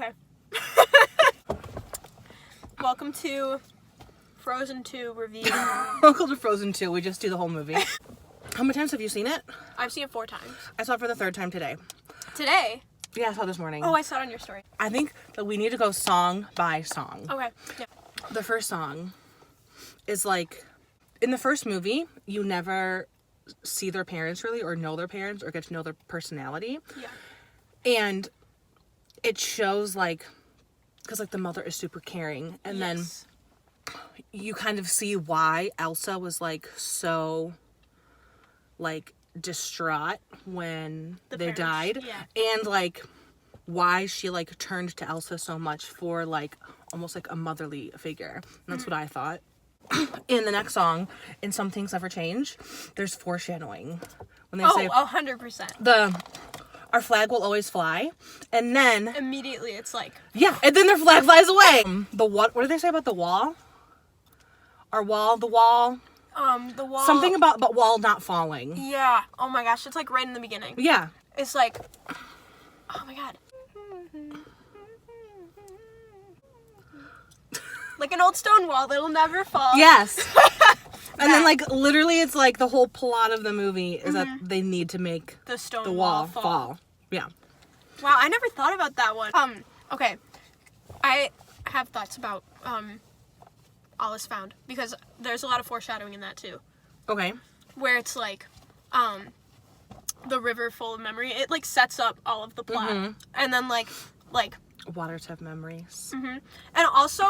Okay. Welcome to Frozen 2 review. Welcome to Frozen 2. We just do the whole movie. How many times have you seen it? I've seen it 4 times. I saw it for the 3rd time today. Today? Yeah, I saw it this morning. Oh, I saw it on your story. I think that we need to go song by song. Okay. Yeah. The first song is like, in the first movie, you never see their parents really, or know their parents, or get to know their personality. Yeah. And it shows like, because like the mother is super caring, and Yes. then you kind of see why Elsa was like so like distraught when they parents, died, yeah. and like why she like turned to Elsa so much for like almost like a motherly figure. And that's what I thought. In the next song, in Some Things Never Change, there's foreshadowing when they say 100%. Our flag will always fly, and then Immediately it's like, yeah, and then their flag flies away. What do they say about the wall? The wall. the wall. Something about wall not falling. Yeah. Oh my gosh, it's like right in the beginning. Yeah. It's like, oh my god. Like an old stone wall that'll never fall. Yes. And then like literally it's like the whole plot of the movie is that they need to make the wall fall. Yeah. Wow, I never thought about that one. Okay. I have thoughts about All Is Found, because there's a lot of foreshadowing in that too. Okay. Where it's like the river full of memory. It like sets up all of the plot. Mm-hmm. And then like Waters have memories. mm-hmm. And also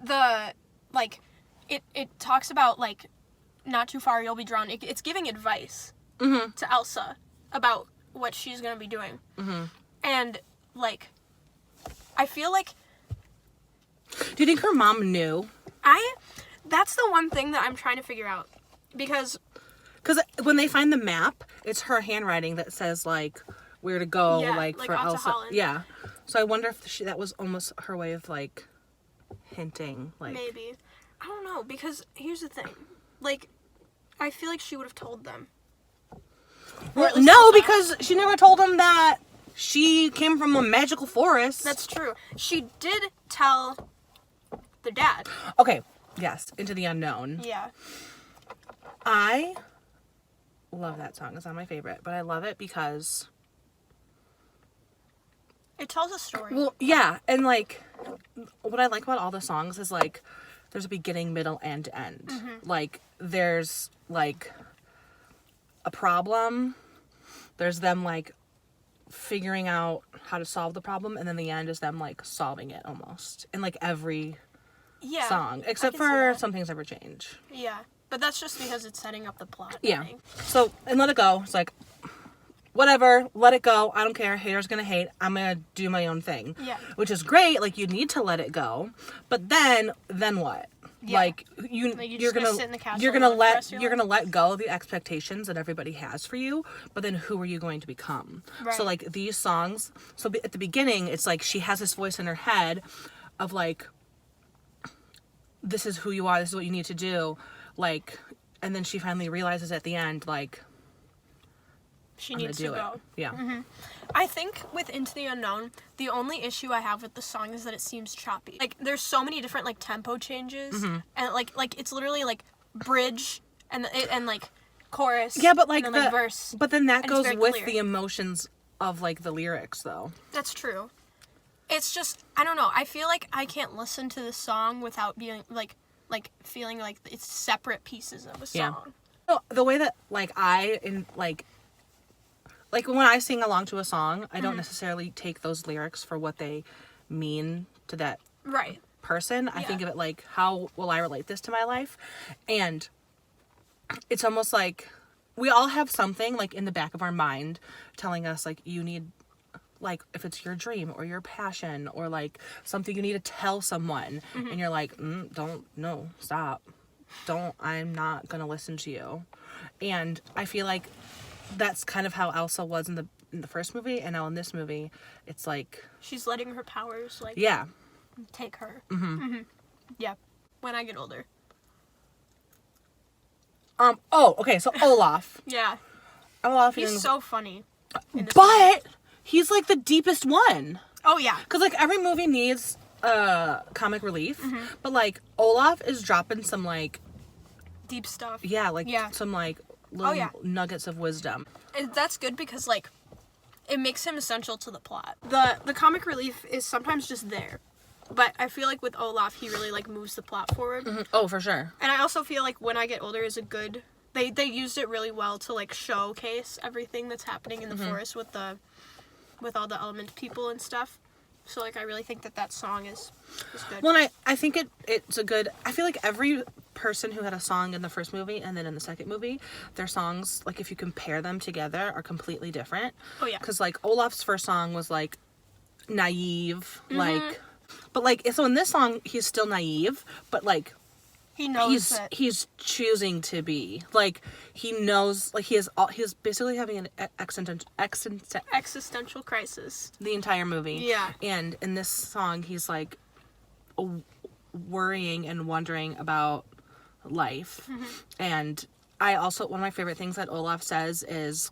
the like it talks about like not too far you'll be drawn. It's giving advice to Elsa about what she's gonna be doing. Mm-hmm. And like I feel like Do you think her mom knew? that's the one thing that I'm trying to figure out, because when they find the map, it's her handwriting that says like where to go, Yeah, like for off to Elsa. Holland. Yeah. So I wonder if that was almost her way of like hinting, like maybe, I don't know, because here's the thing, like I feel like she would have told them. Well, no, because she never told them that she came from a magical forest. That's true. She did tell the dad. Okay, yes, Into the Unknown. Yeah. I love that song. It's not my favorite, but I love it because It tells a story. well, yeah, and like what I like about all the songs is like there's a beginning, middle, and end. Mm-hmm. Like there's like a problem, there's them like figuring out how to solve the problem, and then the end is them like solving it almost in like every yeah, song, except I can see for that. Some Things Never Change. Yeah, but that's just because it's setting up the plot. I Yeah. think. So, and Let It Go, it's like, whatever, let it go. I don't care. Haters gonna hate. I'm gonna do my own thing. Yeah. Which is great. Like, you need to let it go. But then what? Yeah. Like, Like, you're just gonna sit in the castle you're and gonna let the rest of let your you're gonna let go of the expectations that everybody has for you. But then who are you going to become? Right. So like these songs. So at the beginning, it's like she has this voice in her head of like, this is who you are. This is what you need to do. Like, and then she finally realizes at the end, like, She I'm needs to gonna do go. it. Yeah. I think with Into the Unknown, the only issue I have with the song is that it seems choppy. Like there's so many different like tempo changes, and like it's literally like bridge and like chorus. Yeah, but like and then, the verse. but then that and it's goes very with clear. the emotions of like the lyrics, though. That's true. It's just I don't know. I feel like I can't listen to the song without being like feeling like it's separate pieces of a song. Yeah. So the way that like like when I sing along to a song, I don't necessarily take those lyrics for what they mean to that Right. person. I Yeah. think of it like, how will I relate this to my life? And it's almost like we all have something like in the back of our mind telling us like you need, like if it's your dream or your passion or like something you need to tell someone, and you're like, I'm not gonna listen to you. And I feel like that's kind of how Elsa was in the first movie, and now in this movie it's like She's letting her powers like yeah. take her. Yeah. When I get older. Okay, so Olaf. Yeah. Olaf He's is so funny. In this movie. but he's like the deepest one. Oh yeah. Because like every movie needs comic relief, but like Olaf is dropping some like Deep stuff. some like little nuggets of wisdom. And that's good because like it makes him essential to the plot. The comic relief is sometimes just there. But I feel like with Olaf, he really like moves the plot forward. Oh, for sure. And I also feel like When I Get Older is a good. They used it really well to like showcase everything that's happening in the forest with all the element people and stuff. So like I really think that song is good. Well, and I think it's a good. I feel like every person who had a song in the first movie and then in the second movie, their songs, like if you compare them together, are completely different. Oh yeah. Because like Olaf's first song was like naive, like. But, like, so in this song, he's still naive, but, like, he knows he's choosing to be. Like, he knows, like, he's basically having an existential crisis. The entire movie. Yeah. And in this song, he's, like, worrying and wondering about life. And I also, one of my favorite things that Olaf says is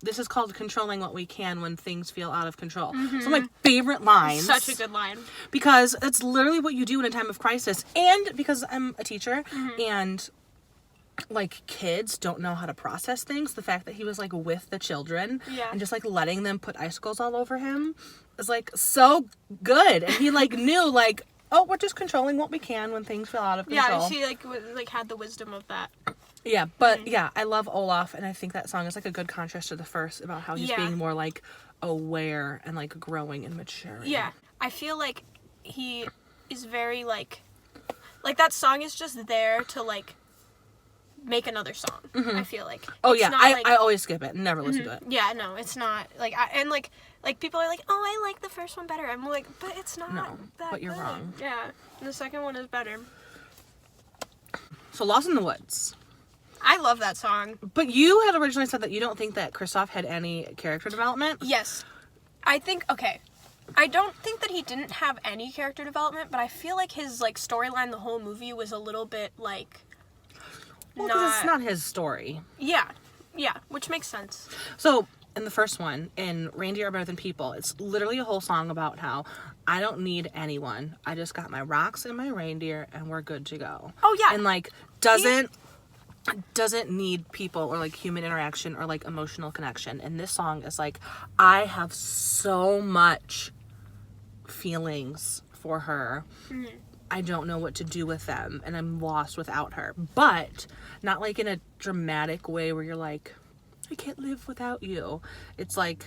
this is called controlling what we can when things feel out of control. So my favorite lines. Such a good line. Because that's literally what you do in a time of crisis. And because I'm a teacher and like kids don't know how to process things, the fact that he was like with the children and just like letting them put icicles all over him is like so good. And he like knew like, oh, we're just controlling what we can when things feel out of control. Yeah, she like had the wisdom of that. Yeah, but yeah, I love Olaf, and I think that song is like a good contrast to the first about how he's being more like aware and like growing and maturing. Yeah, I feel like he is very like that song is just there to like make another song. I feel like. Oh it's yeah, not, I always skip it, never listen to it. Yeah, no, it's not like and like people are like, oh, I like the first one better. I'm like, but it's not. No, that but you're good. wrong. Yeah, and the second one is better. So Lost in the Woods. I love that song. But you had originally said that you don't think that Kristoff had any character development. Yes. I think, okay, I don't think that he didn't have any character development, but I feel like his, like, storyline the whole movie was a little bit, like, well, because it's not his story. Yeah. Yeah, which makes sense. So, in the first one, in Reindeer Are Better Than People, it's literally a whole song about how I don't need anyone. I just got my rocks and my reindeer, and we're good to go. Oh, yeah. And, like, doesn't need people or like human interaction or like emotional connection. And this song is like, I have so much feelings for her. I don't know what to do with them and I'm lost without her. But not like in a dramatic way where you're like, I can't live without you. It's like,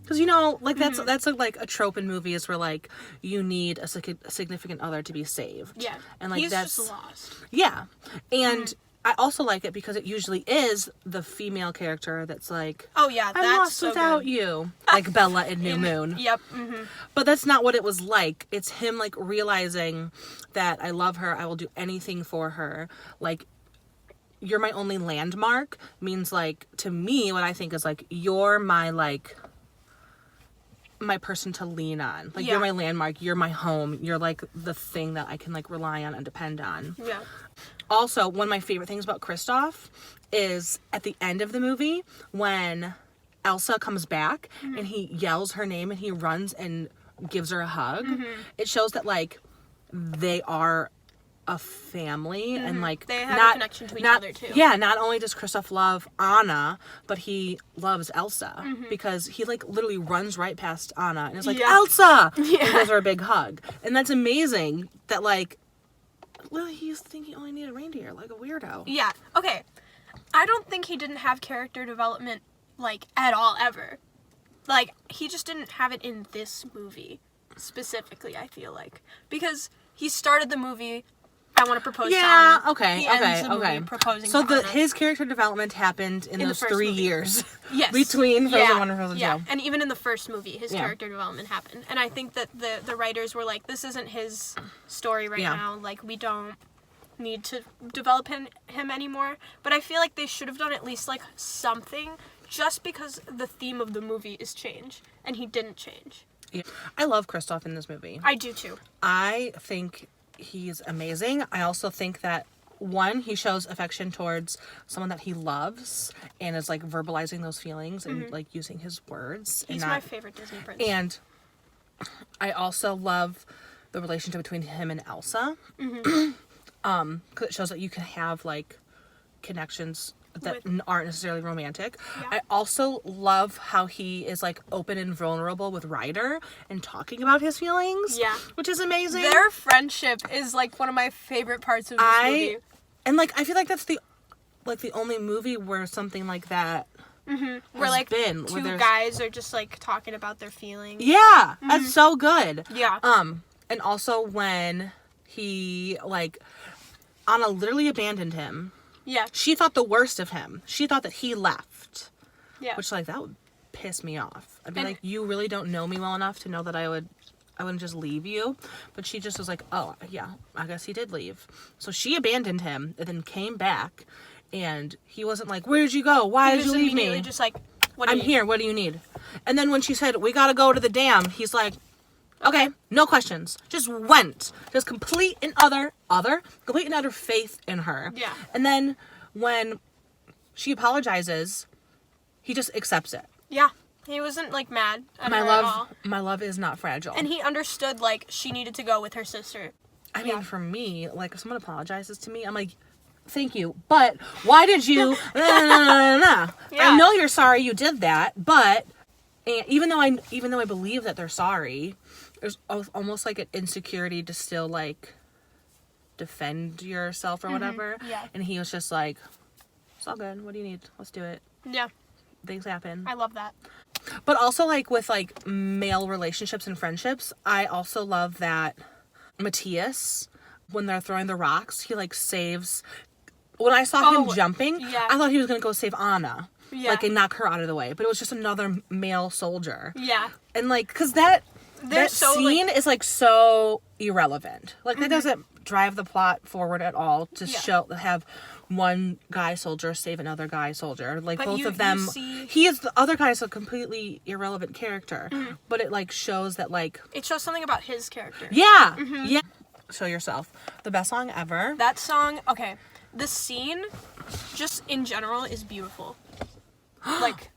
because you know, like that's like a trope in movies where like you need a significant other to be saved. Yeah. And like he's that's just lost. Yeah. And I also like it because it usually is the female character that's like, oh yeah, that's I'm lost so without good. you, like Bella in New Moon. Yep. But that's not what it was like. It's him like realizing that I love her, I will do anything for her. Like, you're my only landmark means like, to me, what I think is like, you're my like, my person to lean on. Like, you're my landmark, you're my home, you're like the thing that I can like rely on and depend on. Yeah. Also, one of my favorite things about Kristoff is at the end of the movie when Elsa comes back and he yells her name and he runs and gives her a hug. It shows that like they are a family and like they have a connection to each other too. Yeah, not only does Kristoff love Anna, but he loves Elsa because he like literally runs right past Anna and is like, Elsa! And gives her a big hug. And that's amazing that like, well, he's thinking he only needed a reindeer, like a weirdo. Yeah. Okay. I don't think he didn't have character development, like, at all, ever. Like, he just didn't have it in this movie, specifically, I feel like. Because he started the movie, I want to propose to Anna. Okay. Proposing so to Anna. His character development happened in those 3 movie. years. Yes. Between Frozen 1 and Frozen 2. And even in the first movie, his character development happened. And I think that the writers were like, this isn't his story right now. Like, we don't need to develop him anymore. But I feel like they should have done at least, like, something just because the theme of the movie is change. And he didn't change. Yeah. I love Kristoff in this movie. I do, too. I think he's amazing. I also think that one, he shows affection towards someone that he loves and is like verbalizing those feelings and like using his words. He's my favorite Disney prince. And I also love the relationship between him and Elsa. 'Cause it shows that you can have like connections that aren't necessarily romantic. Yeah. I also love how he is like open and vulnerable with Ryder and talking about his feelings. Yeah. Which is amazing. Their friendship is like one of my favorite parts of this movie. And like I feel like that's the only movie where something like that Where like been, two where guys are just like talking about their feelings. Yeah. That's so good. Yeah. And also when he like Anna literally abandoned him. Yeah. She thought the worst of him. She thought that he left. Yeah. Which, like, that would piss me off. I'd be like, you really don't know me well enough to know that I wouldn't just leave you. But she just was like, oh, yeah, I guess he did leave. So she abandoned him and then came back. And he wasn't like, where did you go? Why did you leave me? Just like, what do you I'm here. What do you need? And then when she said, we got to go to the dam, he's like, okay, no questions. Just went. Just complete and utter faith in her. Yeah. And then when she apologizes, he just accepts it. Yeah. He wasn't like mad at her at all. My love is not fragile. And he understood like she needed to go with her sister. I mean, for me, like if someone apologizes to me, I'm like, thank you, but why did you? Yeah. I know you're sorry you did that, but even though I believe that they're sorry, there's almost like an insecurity to still like defend yourself or whatever. Yeah. And he was just like, it's all good. What do you need? Let's do it. Yeah. Things happen. I love that. But also like with like male relationships and friendships, I also love that Matthias, when they're throwing the rocks, he like saves. When I saw him jumping, I thought he was gonna go save Anna. Yeah. Like and knock her out of the way. But it was just another male soldier. Yeah. And like, cause that scene is like so irrelevant. Like that doesn't drive the plot forward at all to have one guy soldier save another guy soldier. Like but both of them, the other guy is a completely irrelevant character. But it like shows that like it shows something about his character. Yeah, yeah. Show yourself. The best song ever. That song. Okay, the scene, just in general, is beautiful. Like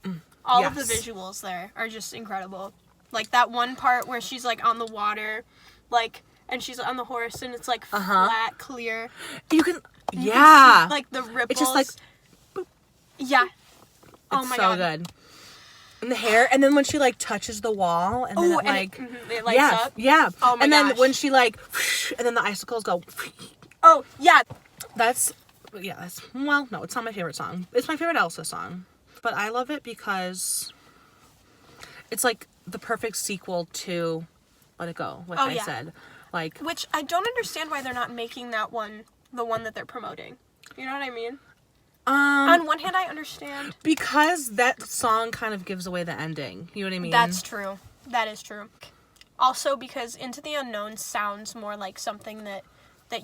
all of the visuals there are just incredible. Like that one part where she's like on the water, like, and she's on the horse and it's like flat, clear. You can see, like the ripples. It's just like, boop. Yeah. Oh it's my so god. Good. And the hair, and then when she like touches the wall, and then it like, it lights up. Yeah. Oh my and then gosh. when she like, and then the icicles go. Oh yeah. That's well, no, it's not my favorite song. It's my favorite Elsa song, but I love it because it's like the perfect sequel to Let It Go, like I said. Like, which I don't understand why they're not making that one the one that they're promoting. You know what I mean? On one hand, I understand. Because that song kind of gives away the ending. You know what I mean? That's true. That is true. Also, because Into the Unknown sounds more like something that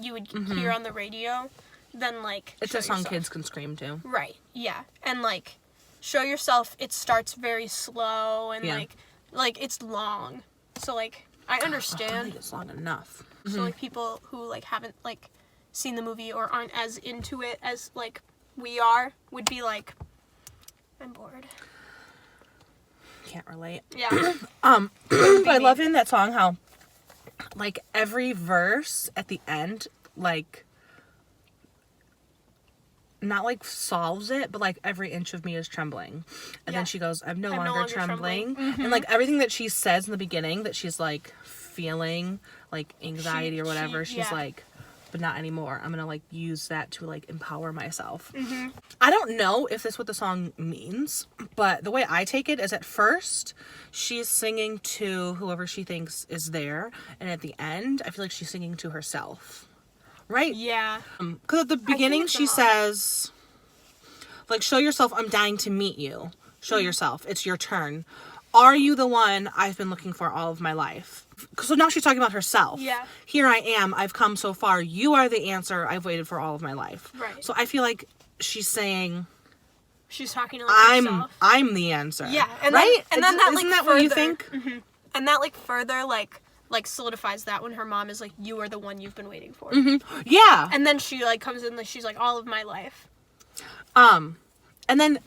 you would hear on the radio than like it's a song kids can scream to. Right. Yeah. And like Show Yourself, it starts very slow and like it's long. So like I understand. I don't think it's long enough. So like people who like haven't like seen the movie or aren't as into it as like we are would be like, I'm bored. Can't relate. Yeah. But I love in that song how like every verse at the end like not like solves it, but like every inch of me is trembling. And then she goes, I'm no longer trembling. And like everything that she says in the beginning that she's like feeling like anxiety or whatever, she's like, but not anymore. I'm gonna like use that to like empower myself. I don't know if that's what the song means, but the way I take it is at first she's singing to whoever she thinks is there, and at the end I feel like she's singing to herself. Right? Yeah. Because at the beginning she says, like, show yourself, I'm dying to meet you. Show yourself, it's your turn. Are you the one I've been looking for all of my life? So now she's talking about herself. Yeah. Here I am, I've come so far. You are the answer I've waited for all of my life. Right. So I feel like she's saying, she's talking to like herself. I'm the answer. Yeah. And right? Then that isn't like that further, what you think? And that like further like like solidifies that when her mom is like, you are the one you've been waiting for. Yeah. And then she like comes in like she's like, all of my life. And then,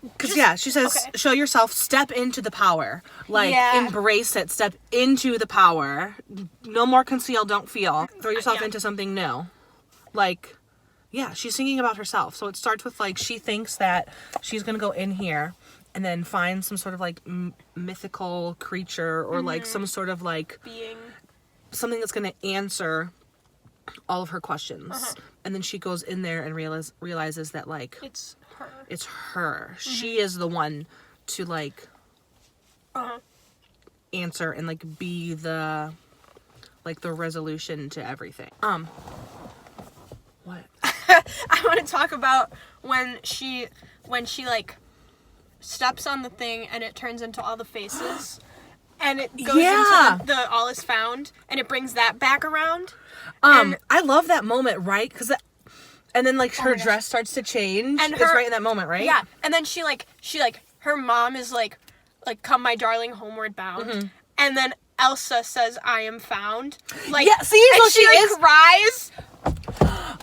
because yeah, she says, okay. show yourself, step into the power. Like, embrace it, step into the power. No more conceal, don't feel. Throw yourself into something new. Like, yeah, she's singing about herself. So it starts with, like, she thinks that she's going to go in here and then find some sort of, like, mythical creature or, like, some sort of, like, being. Something that's going to answer all of her questions. And then she goes in there and realizes that, like, It's her. It's her. She is the one to, like, answer and, like, be the, like, the resolution to everything. What? I want to talk about when she like steps on the thing and it turns into all the faces and it goes into the all is found and it brings that back around. I love that moment, right? Because and then like her dress starts to change. And it's right in that moment, right? Yeah. And then she her mom is like come my darling homeward bound. And then Elsa says I am found. Like yeah, see, and so she like, cries.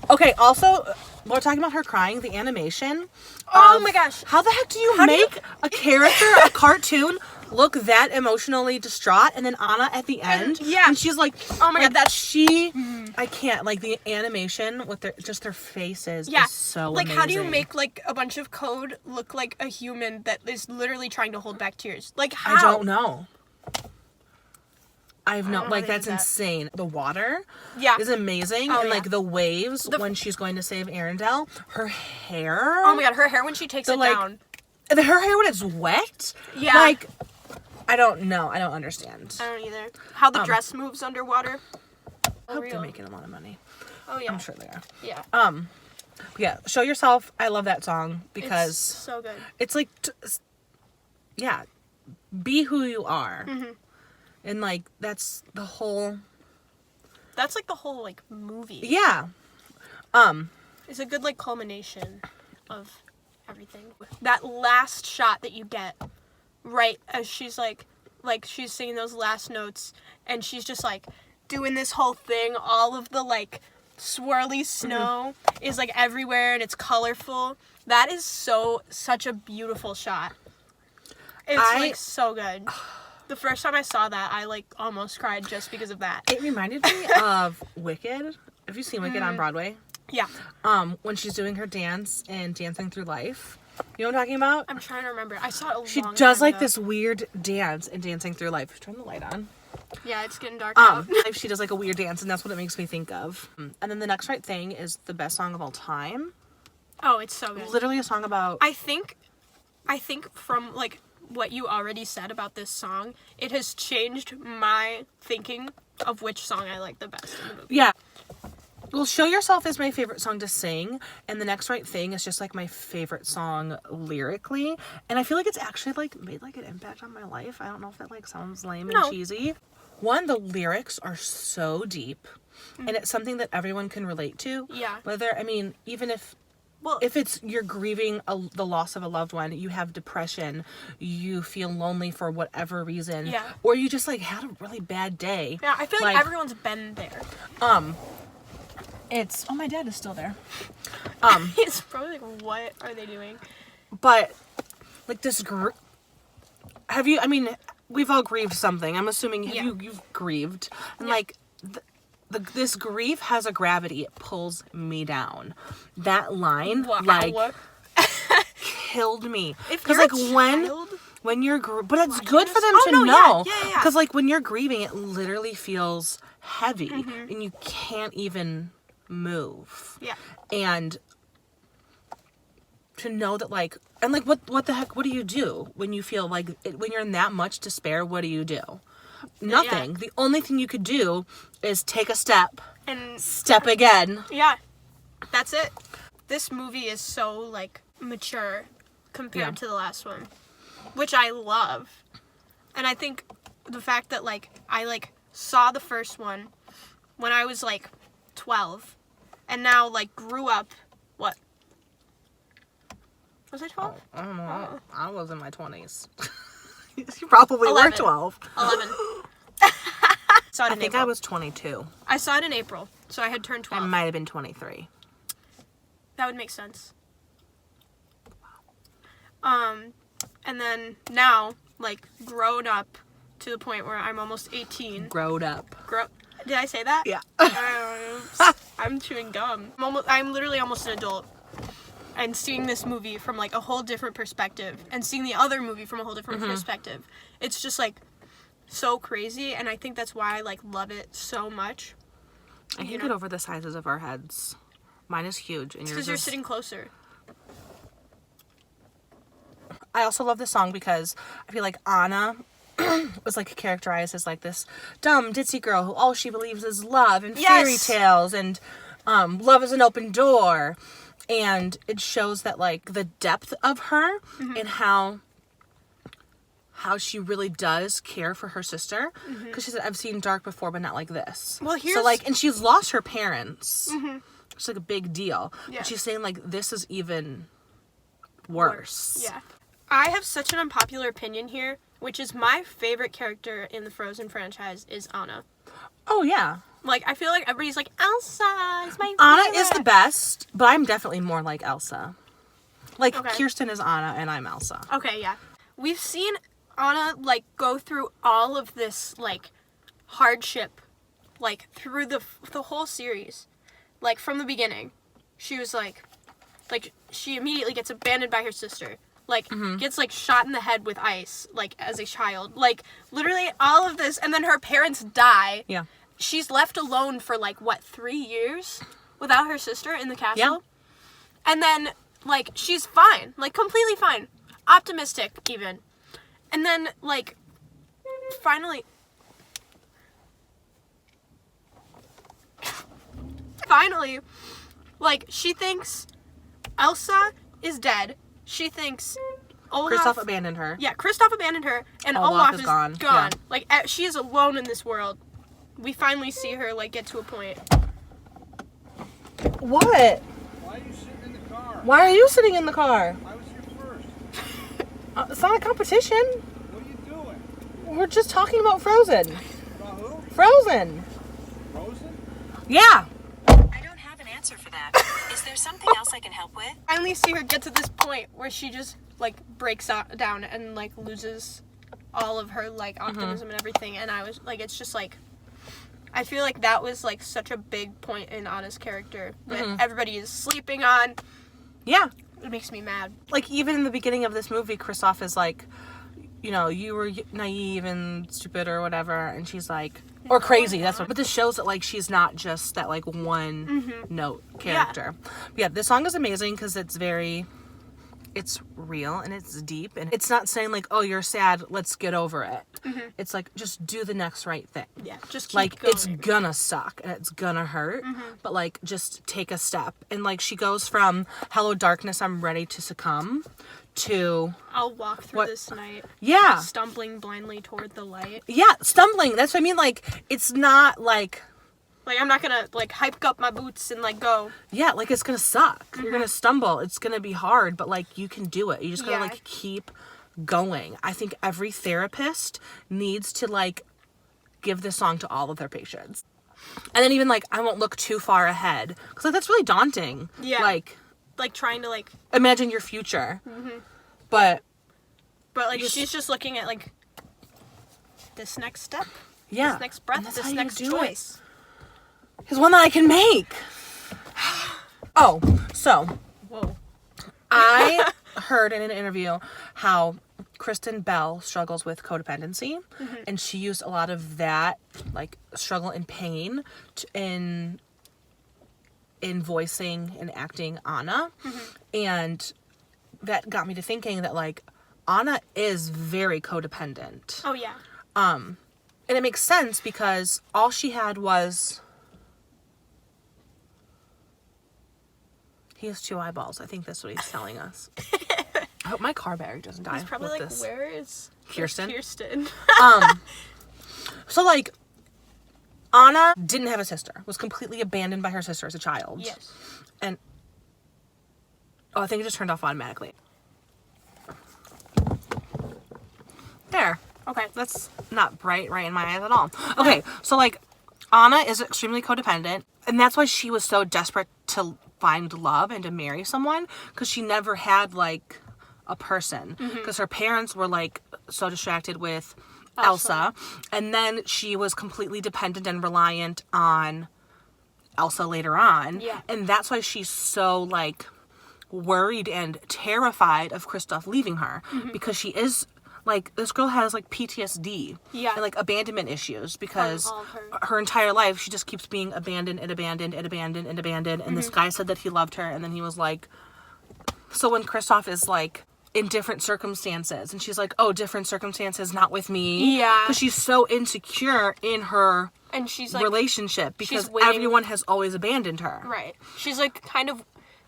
Okay, also we're talking about her crying, the animation. Oh my gosh. How the heck do you make a character, a cartoon, look that emotionally distraught, and then Anna at the end, and she's like, oh my god, that's she. I can't, like, the animation with their faces is so like amazing. How do you make like a bunch of code look like a human that is literally trying to hold back tears? Like how? I don't know. I have no, like, that's insane. The water is amazing. And, like, the waves when she's going to save Arendelle. Her hair. Oh, my God. Her hair when she takes it down. Her hair when it's wet. Yeah. Like, I don't know. I don't understand. I don't either. How the dress moves underwater. I hope they're making a lot of money. Oh, yeah. I'm sure they are. Yeah. Yeah. Show yourself. I love that song because. It's so good. It's like, yeah. Be who you are. And, like, that's the whole... That's, like, the whole, like, movie. Yeah. It's a good, like, culmination of everything. That last shot that you get, right, as she's, like, she's singing those last notes, and she's just, like, doing this whole thing, all of the, like, swirly snow is, like, everywhere, and it's colorful. That is such a beautiful shot. It's, like, so good. The first time I saw that, I, like, almost cried just because of that. It reminded me of Wicked. Have you seen Wicked on Broadway? Yeah. When she's doing her dance and Dancing Through Life. You know what I'm talking about? I'm trying to remember. I saw it a long She time does, like, ago. this weird dance in Dancing Through Life. Turn the light on. Yeah, it's getting dark out. She does, like, a weird dance, and that's what it makes me think of. And then The Next Right Thing is the best song of all time. Oh, it's so good. Literally a song about... I think from, like... what you already said about this song, it has changed my thinking of which song I like the best in the movie. Yeah. Well, Show Yourself is my favorite song to sing, and The Next Right Thing is just, like, my favorite song lyrically, and I feel like it's actually, like, made, like, an impact on my life. I don't know if that, like, sounds lame and cheesy. One, the lyrics are so deep, and it's something that everyone can relate to. Yeah. Whether, I mean, even if... Well, if it's you're grieving the loss of a loved one, you have depression, you feel lonely for whatever reason, or you just, like, had a really bad day. Yeah, I feel like everyone's been there. It's my dad is still there. It's probably like, what are they doing? But, like, this have you? I mean, we've all grieved something. I'm assuming you've grieved, and like. This grief has a gravity. It pulls me down. That line, like, killed me. Because, like, when you're but it's good for them to know. Because, like, when you're grieving, it literally feels heavy, and you can't even move. Yeah. And to know that, like, and, like, what the heck? What do you do when you feel like when you're in that much despair? What do you do? Nothing. Yeah. The only thing you could do is take a step and step again. Yeah. That's it. This movie is so, like, mature compared to the last one, which I love. And I think the fact that, like, I, like, saw the first one when I was, like, 12 and now, like, grew up, what? Was I 12? I don't know. I was in my 20s. You probably 11. were 12. 11. Saw it I in think April. I was 22. I saw it in April, so I had turned 12. I might have been 23. That would make sense. And then now, like, grown up to the point where I'm almost 18. Growed up. Did I say that? Yeah. I'm chewing gum. I'm literally almost an adult. And seeing this movie from, like, a whole different perspective. And seeing the other movie from a whole different perspective. It's just, like, so crazy. And I think that's why I, like, love it so much. I can get over the sizes of our heads. Mine is huge. And yours Because you're sitting closer. I also love this song because I feel like Anna was like characterized as like this dumb ditzy girl who all she believes is love and fairy tales and love is an open door, and it shows that like the depth of her and how she really does care for her sister, because she said, I've seen dark before but not like this. Well, so like, and she's lost her parents. It's like a big deal. Yeah. But she's saying like this is even worse. Yeah. I have such an unpopular opinion here, which is my favorite character in the Frozen franchise is Anna. Oh, yeah. Like, I feel like everybody's like, Elsa is my favorite. Anna is the best, but I'm definitely more like Elsa. Like, Okay. Kirsten is Anna and I'm Elsa. Okay, yeah. We've seen Anna, like, go through all of this, like, hardship, like, through the whole series. Like, from the beginning. She was, like, she immediately gets abandoned by her sister. Like, gets, like, shot in the head with ice, like, as a child. Like, literally all of this, and then her parents die. Yeah. She's left alone for, like, what, 3 years? Without her sister in the castle? Yeah. And then, like, she's fine. Like, completely fine. Optimistic, even. And then, like, finally, like, she thinks Elsa is dead. She thinks Olaf... Kristoff abandoned her. Yeah, Kristoff abandoned her, and Olaf Olaf is gone. gone. Yeah. Like, she is alone in this world. We finally see her, like, get to a point. What? Why are you sitting in the car? Why are you sitting in the car? I was here first. It's not a competition. What are you doing? We're just talking about Frozen. About who? Frozen. Frozen? Yeah. I don't have an answer for that. Is there something else I can help with? Finally see her get to this point where she just, like, breaks down and, like, loses all of her, like, optimism and everything. And I was, like, it's just, like, I feel like that was, like, such a big point in Anna's character that everybody is sleeping on. Yeah. It makes me mad. Like, even in the beginning of this movie, Kristoff is like, you know, you were naive and stupid or whatever, and she's like, or crazy, that's what. But this shows that, like, she's not just that, like, one note character. Yeah, this song is amazing because it's real and it's deep, and it's not saying like, oh, you're sad, let's get over it. It's like, just do the next right thing. Yeah, just keep like going. It's gonna suck and it's gonna hurt, but like, just take a step. And like, she goes from hello darkness, I'm ready to succumb, to I'll walk through this night. Yeah. Stumbling blindly toward the light. Yeah, stumbling. That's what I mean. Like, it's not like, Like, I'm not gonna, like, hype up my boots and, like, go. yeah, like, it's gonna suck. You're gonna stumble. It's gonna be hard, but like, you can do it. You just gotta like keep going. I think every therapist needs to like give this song to all of their patients. And then even like, I won't look too far ahead, because like, that's really daunting. Yeah. Like Trying to, like... imagine your future. But like, she's just looking at, like, this next step. yeah, This next breath. and that's This how you next do choice. is one that I can make. Oh, so Whoa. I heard in an interview how Kristen Bell struggles with codependency, and she used a lot of that, like, struggle and pain in voicing and acting Anna. And that got me to thinking that, like, Anna is very codependent. Oh, yeah. And it makes sense because all she had was... He has 2 eyeballs. I think that's what he's telling us. I hope my car battery doesn't die. He's probably with like, this. where is Kirsten? Kirsten? So, like, Anna didn't have a sister. Was completely abandoned by her sister as a child. Yes. And... oh, I think it just turned off automatically. There. Okay. Okay. That's not bright right in my eyes at all. Okay, so like Anna is extremely codependent, and that's why she was so desperate to find love and to marry someone, because she never had like a person, because her parents were like so distracted with Elsa, and then she was completely dependent and reliant on Elsa later on. Yeah. And that's why she's so like worried and terrified of Kristoff leaving her, because she is like, this girl has like PTSD and like abandonment issues, because all of her entire life she just keeps being abandoned and abandoned and abandoned and abandoned. And this guy said that he loved her, and then he was like, so when Kristoff is like in different circumstances and she's like, oh, different circumstances, not with me, because she's so insecure in her and she's like relationship, because waiting, everyone has always abandoned her. Right. She's like kind of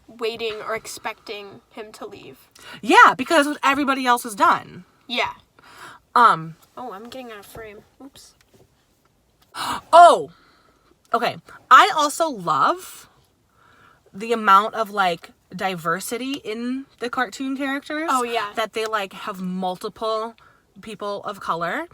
waiting or expecting him to leave. Yeah, because what everybody else has done. Yeah. Oh, I'm getting out of frame. Oops. Oh, okay. I also love the amount of like diversity in the cartoon characters. Oh, yeah. That they like have multiple people of color,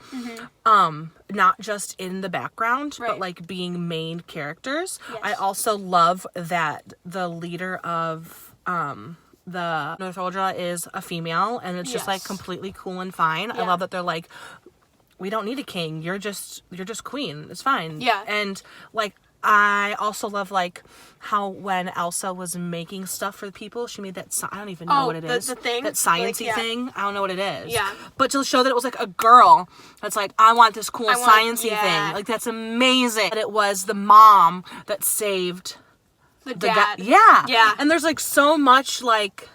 not just in the background, but like being main characters. Yes. I also love that the leader of the Northuldra is a female, and it's just like completely cool and fine. I love that they're like, we don't need a king, you're just queen, it's fine. Yeah. And like I also love like how when Elsa was making stuff for the people, she made that I don't even know what it is. The thing? That sciencey thing. I don't know what it is. Yeah. But to show that it was like a girl that's like, I want this cool sciencey yeah. thing. Like that's amazing. And it was the mom that saved The the dad. guy. Yeah. Yeah. And there's like so much like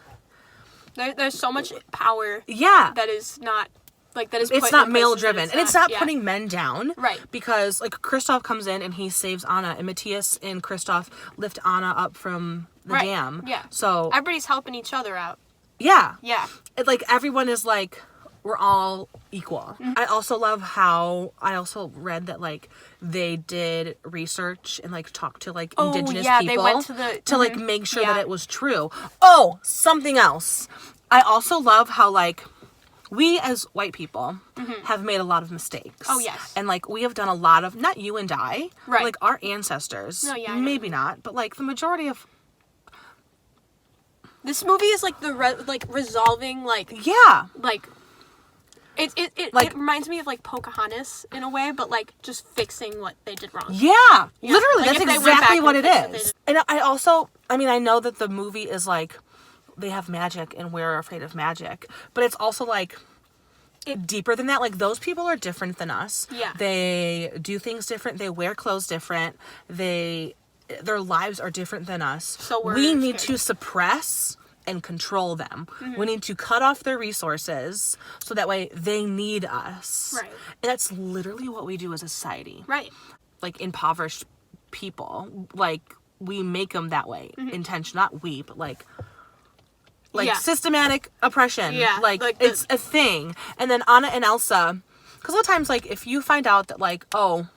There's so much power. Yeah. That is not like that is. It's put not in male places that driven, and it's not yeah. putting men down, Right. Because like Kristoff comes in and he saves Anna, and Matthias and Kristoff lift Anna up from the Right. dam. Yeah. So Everybody's helping each other out. yeah, Yeah. like everyone is like, we're all equal. I also love how I also read that like they did research and like talked to like indigenous yeah, people they went to the like make sure that yeah. it was true. Oh, something else. I also love how like we as white people have made a lot of mistakes. Oh, yes. And like we have done a lot of, not you and I, but, Right. like our ancestors. No, yeah, I know. maybe not, but like the majority of This movie is like the resolving like like it reminds me of like Pocahontas in a way, but like just fixing what they did wrong. yeah, literally Like, that's if they went exactly back what and it fixed what they is. did. And I also, I mean, I know that the movie is like they have magic and we're afraid of magic, but it's also like deeper than that. Like those people are different than us. Yeah. They do things different. They wear clothes different. Their lives are different than us. So we need to suppress and control them. We need to cut off their resources so that way they need us. Right. And that's literally what we do as a society. Right. Like impoverished people, like we make them that way. Intention, not we, but like Yeah. systematic oppression. Yeah, Like like it's a thing. And then Anna and Elsa, because a lot of times like if you find out that like, oh,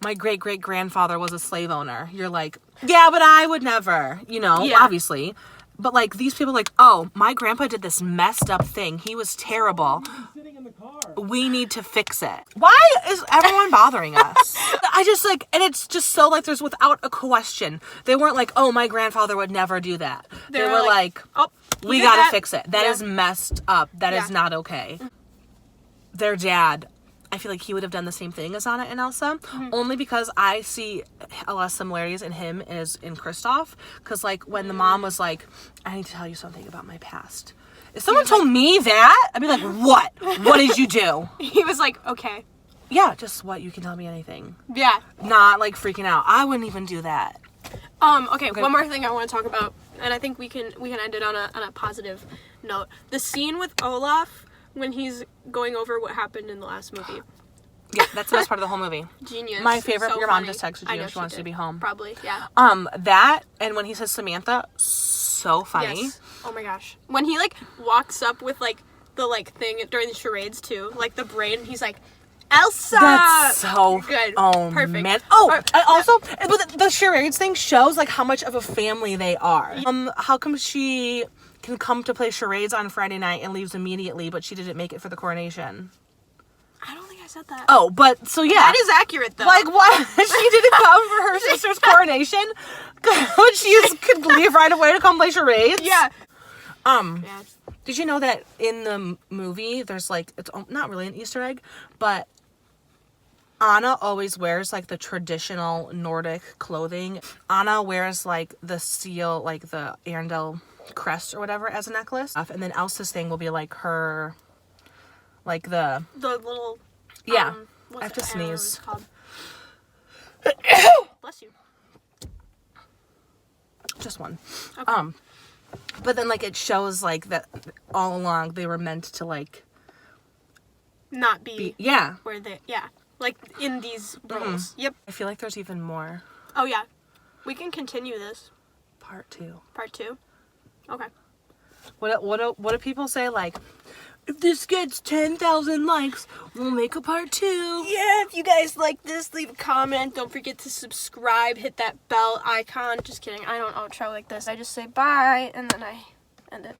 my great great grandfather was a slave owner, you're like, yeah, but I would never, Yeah. obviously. But like these people like, oh, my grandpa did this messed up thing. He was terrible. Sitting in the car. We need to fix it. Why is everyone bothering us? I just like, and it's just so like there's without a question. They weren't like, oh, my grandfather would never do that. They were like, oh, we did gotta that. fix it. That Yeah. is messed up. That is Yeah. not okay. Their dad, I feel like he would have done the same thing as Anna and Elsa, only because I see a lot of similarities in him as in Kristoff. Because like when the mom was like, I need to tell you something about my past. If someone told me that, I'd be like, what? What did you do? He was like, okay. Yeah, just what, you can tell me anything. Yeah. Not like freaking out. I wouldn't even do that. Okay, one more thing I want to talk about, and I think we can end it on a positive note. The scene with Olaf when he's going over what happened in the last movie. Yeah, that's the best part of the whole movie. Genius. My favorite, So your mom funny. just texted I you know and she wants did. to be home. Probably, yeah. That, and when he says Samantha, so funny. Yes. Oh my gosh. When he like walks up with like the like thing during the charades too, like the brain, he's like, Elsa! That's so good. Oh, Perfect. man. Oh, I also, but the charades thing shows like how much of a family they are. How come she can come to play charades on Friday night and leaves immediately, but she didn't make it for the coronation? said that. Oh, but so yeah. That is accurate though. Like what? She didn't come for her sister's coronation. Could leave right away to come play charades. Yeah. Yeah. Did you know that in the movie there's like it's not really an Easter egg, but Anna always wears like the traditional Nordic clothing. Anna wears like the seal, like the Arendelle crest or whatever as a necklace, and then Elsa's thing will be like her, like the little. yeah. What's I have to don't know what it's sneeze. called. Bless you. Just one. Okay. But then like it shows like that all along they were meant to like Not be yeah. where they like in these roles. Yep. I feel like there's even more. Oh yeah. We can continue this. Part 2. Part 2. Okay. What do people say? Like, if this gets 10,000 likes, we'll make a part 2. Yeah, if you guys like this, leave a comment. Don't forget to subscribe. Hit that bell icon. Just kidding. I don't outro like this. I just say bye, and then I end it.